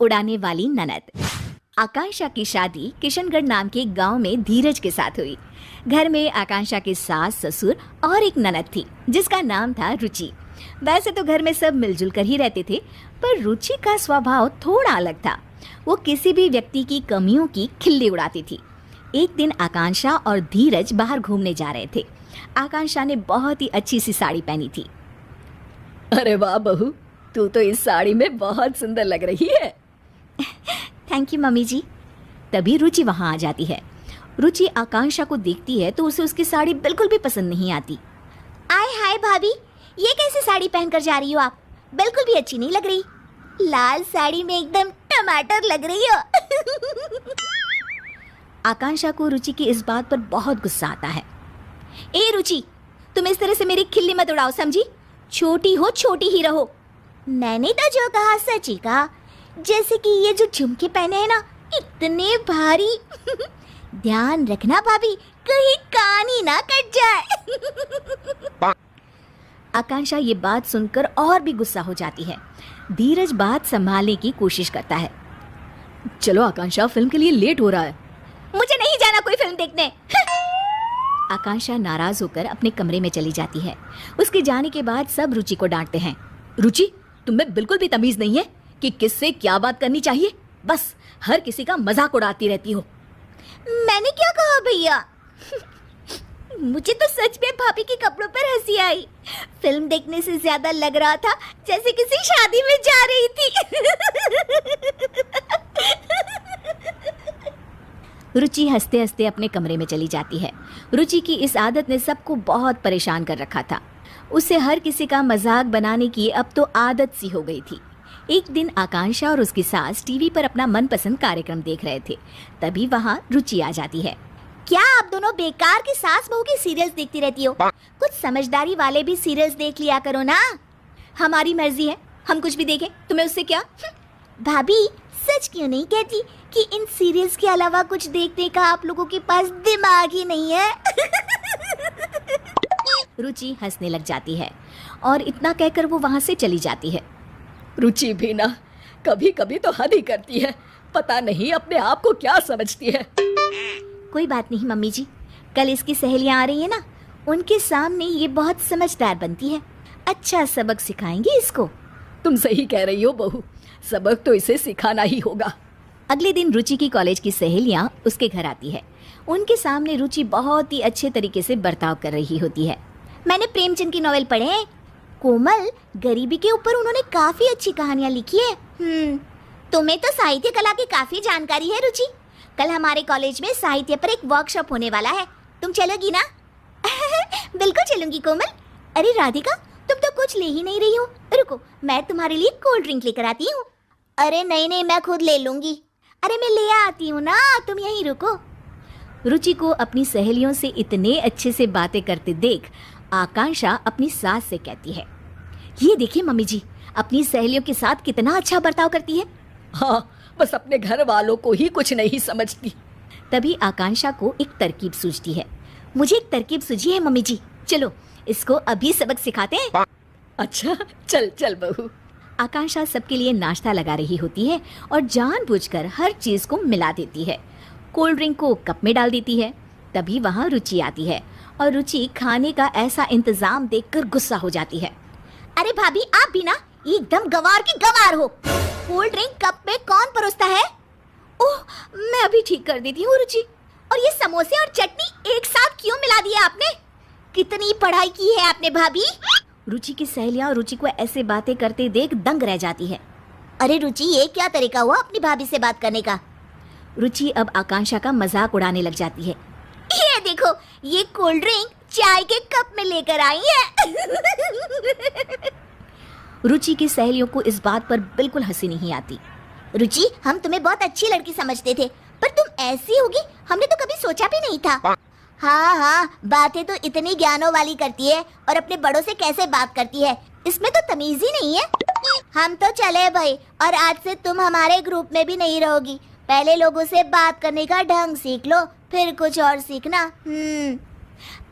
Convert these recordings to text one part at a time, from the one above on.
उड़ाने वाली ननद। आकांक्षा की शादी किशनगढ़ नाम के गांव में धीरज के साथ हुई। घर में आकांक्षा के सास, ससुर और एक ननद थी जिसका नाम था रुचि। वैसे तो घर में सब मिलजुल कर ही रहते थे, पर रुचि का स्वभाव थोड़ा अलग था। वो किसी भी व्यक्ति की कमियों की खिल्ली उड़ाती थी। एक दिन आकांक्षा और धीरज बाहर घूमने जा रहे थे। आकांक्षा ने बहुत ही अच्छी सी साड़ी पहनी थी। अरे वाह बहू, तू तो इस साड़ी में बहुत सुंदर लग रही है। थैंक यू मम्मी जी। तभी रुचि वहां आ जाती है। रुचि आकांक्षा को देखती है तो उसे उसकी साड़ी बिल्कुल भी पसंद नहीं आती। आय हाय भाभी, ये कैसी साड़ी पहनकर जा रही हो आप? बिल्कुल भी अच्छी नहीं लग रही। लाल साड़ी में एकदम टमाटर लग रही हो। आकांक्षा को रुचि की इस बात पर बहुत गुस्सा आता है। ए रुचि, तुम इस तरह से मेरी खिल्ली मत उड़ाओ, समझी? छोटी हो छोटी ही रहो। मैंने तो जो कहा सच ही कहा। जैसे कि ये जो झुमके पहने हैं ना, इतने भारी। ध्यान रखना भाभी, कहीं कान ही ना कट जाए। आकांक्षा ये बात सुनकर और भी गुस्सा हो जाती है। धीरज बात संभालने की कोशिश करता है। चलो आकांक्षा, फिल्म के लिए लेट हो रहा है। मुझे नहीं जाना कोई फिल्म देखने। आकांक्षा नाराज होकर अपने कमरे में चली जाती है। उसके जाने के बाद सब रुचि को डांटते हैं। रुचि, तुम्हें बिल्कुल भी तमीज नहीं है कि किससे क्या बात करनी चाहिए। बस हर किसी का मजाक उड़ाती रहती हो। मैंने क्या कहा भैया? मुझे तो सच में भाभी के कपड़ों पर हंसी आई। फिल्म देखने से ज्यादा लग रहा था जैसे किसी शादी में जा रही थी। रुचि हंसते हंसते अपने कमरे में चली जाती है। रुचि की इस आदत ने सबको बहुत परेशान कर रखा था। उसे हर किसी का मजाक बनाने की अब तो आदत सी हो गई थी। एक दिन आकांक्षा और उसकी सास टीवी पर अपना मनपसंद कार्यक्रम देख रहे थे। तभी वहाँ रुचि आ जाती है। क्या आप दोनों बेकार की सास बहू की सीरियल्स देखती रहती हो? कुछ समझदारी वाले भी सीरियल्स देख लिया करो ना। हमारी मर्जी है, हम कुछ भी देखें, तुम्हें उससे क्या? भाभी, सच क्यों नहीं कहती कि इन सीरियल्स के अलावा कुछ देखने का आप लोगों के पास दिमाग ही नहीं है? रुचि हंसने लग जाती है और इतना कहकर वो वहाँ से चली जाती है। रुचि भी ना कभी कभी तो हद ही करती है। पता नहीं अपने आप को क्या समझती है। कोई बात नहीं मम्मी जी, कल इसकी सहेलियां आ रही है ना, उनके सामने ये बहुत समझदार बनती है। अच्छा सबक सिखाएंगे इसको। तुम सही कह रही हो बहू, सबक तो इसे सिखाना ही होगा। अगले दिन रुचि की कॉलेज की सहेलियां उसके घर आती है। उनके सामने रुचि बहुत ही अच्छे तरीके से बर्ताव कर रही होती है। मैंने प्रेमचंद की नॉवेल पढ़े हैं। कोमल, गरीबी के ऊपर उन्होंने काफी अच्छी कहानियां लिखी है। तुम्हें तो साहित्य कला की काफी जानकारी है रुचि। कल हमारे कॉलेज में साहित्य पर एक वर्कशॉप होने वाला है, तुम चलोगी ना? बिल्कुल चलूंगी कोमल। अरे राधिका, तुम तो कुछ ले ही नहीं रही हो। रुको, मैं तुम्हारे लिए कोल्ड ड्रिंक लेकर आती हूँ। अरे नहीं, मैं खुद ले लूंगी। अरे मैं ले आती हूँ ना, तुम यहीं रुको। रुचि को अपनी सहेलियों से इतने अच्छे से बातें करते देख आकांक्षा अपनी सास से कहती है, ये देखिए मम्मी जी, अपनी सहेलियों के साथ कितना अच्छा बर्ताव करती है। हाँ, बस अपने घर वालों को ही कुछ नहीं समझती। तभी आकांक्षा को एक तरकीब सूझती है। मुझे एक तरकीब सूझी है मम्मी जी, चलो इसको अभी सबक सिखाते हैं। अच्छा, चल चल बहू। आकांक्षा सबके लिए नाश्ता लगा रही होती है और जानबूझकर हर चीज को मिला देती है। कोल्ड ड्रिंक को कप में डाल देती है। तभी वहाँ रुचि आती है और रुचि खाने का ऐसा इंतजाम देखकर गुस्सा हो जाती है। अरे भाभी, आप भी ना एकदम गवार की गवार हो। कोल्ड ड्रिंक कप में कौन परोसता है? ओह, मैं अभी ठीक कर देती हूँ रुचि। और ये समोसे और चटनी एक साथ क्यों मिला दिया आपने? कितनी पढ़ाई की है आपने भाभी? रुचि की सहेलियां रुचि को ऐसे बातें करते देख दंग रह जाती है। अरे रुचि, ये क्या तरीका हुआ अपनी भाभी से बात करने का? रुचि अब आकांक्षा का मजाक उड़ाने लग जाती है। ये देखो, ये कोल्ड ड्रिंक चाय के कप में लेकर आई है। रुचि की सहेलियों को इस बात पर बिल्कुल हंसी नहीं आती। रुचि, हम तुम्हें बहुत अच्छी लड़की समझते थे, पर तुम ऐसी होगी हमने तो कभी सोचा भी नहीं था। हाँ, बातें तो इतनी ज्ञानों वाली करती है और अपने बड़ों से कैसे बात करती है, इसमें तो तमीज ही नहीं है। हम तो चले भाई, और आज से तुम हमारे ग्रुप में भी नहीं रहोगी। पहले लोगों से बात करने का ढंग सीख लो, फिर कुछ और सीखना।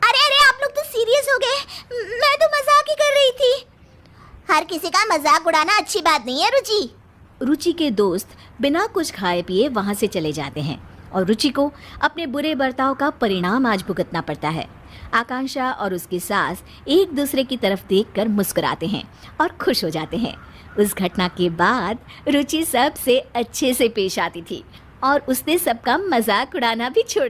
अरे आप लोग तो सीरियस हो गए, मैं तो मजाक ही कर रही थी। हर किसी का मजाक उड़ाना अच्छी बात नहीं है रुचि। रुचि के दोस्त बिना कुछ खाए पिए वहां से चले जाते हैं और रुचि को अपने बुरे बर्ताव का परिणाम आज भुगतना पड़ता है। आकांक्षा और उसकी सास एक दूसरे की तरफ देखकर मुस्कुराते हैं और खुश हो जाते हैं। उस घटना के बाद रुचि सबसे अच्छे से पेश आती थी और उसने सबका मजाक उड़ाना भी छोड़